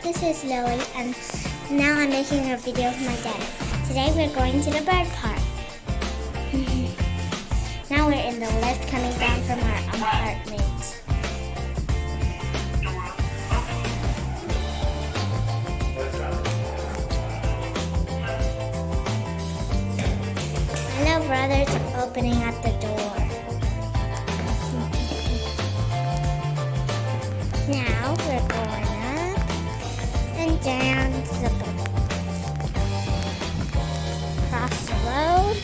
this is Lily, and now I'm making a video for my dad. Today we're going to the bird park. Now we're in the lift coming down from our apartment. Hello, brothers are opening up the door. Now we're going up and down the across the road.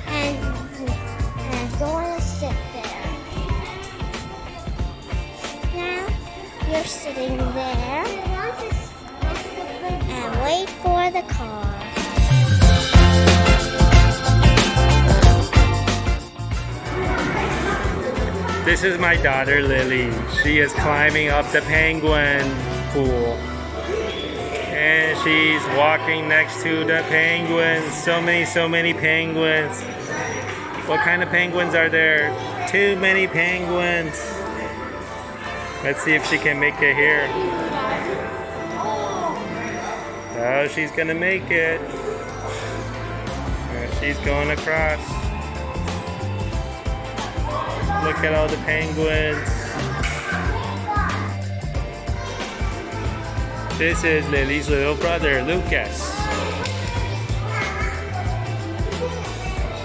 And going to sit there. Now you're sitting there and wait for the car. This is my daughter Lily. She is climbing up the penguin pool. And she's walking next to the penguins. So many penguins. What kind of penguins are there? Too many penguins. Let's see if she can make it here. Oh, she's gonna make it. She's going across. Look at all the penguins. This is Lily's little brother, Lucas.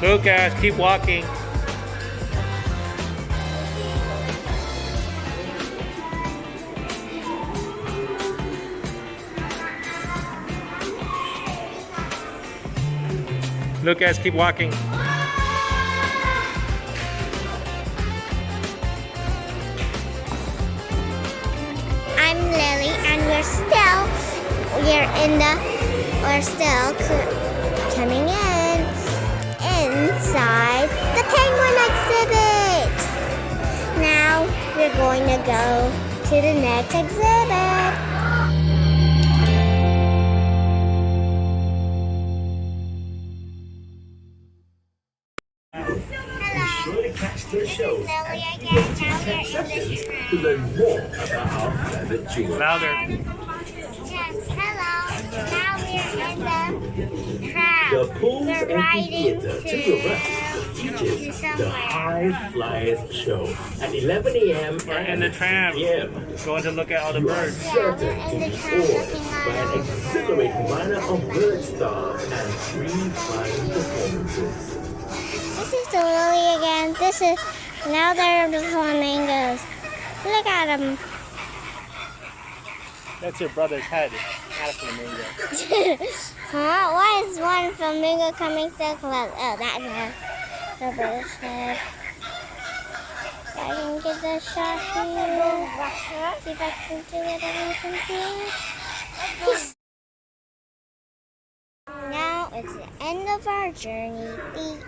Lucas, keep walking. Lucas, keep walking. I'm Lily, and we're still coming inside the penguin exhibit. Now we're going to go to the next exhibit. This is Lily again. Now we're in the tram. To learn more about our private jewel. Louder. Yes, hello. Now we're in the tram. The pools We're and riding theater to the right features the High Flyers show at 11 a.m. We're in the tram. Going to look at all the You are birds. certain to be awed by an exhilarating lineup of bird stars and free flying performances. This is the Lily again. Now they're the flamingos. Look at them. That's your brother's head, not a flamingo. Huh? Why is one flamingo coming so close? Oh, that's the brother's head. So I can get the shot here. See if I can do it from here. Now it's the end of our journey.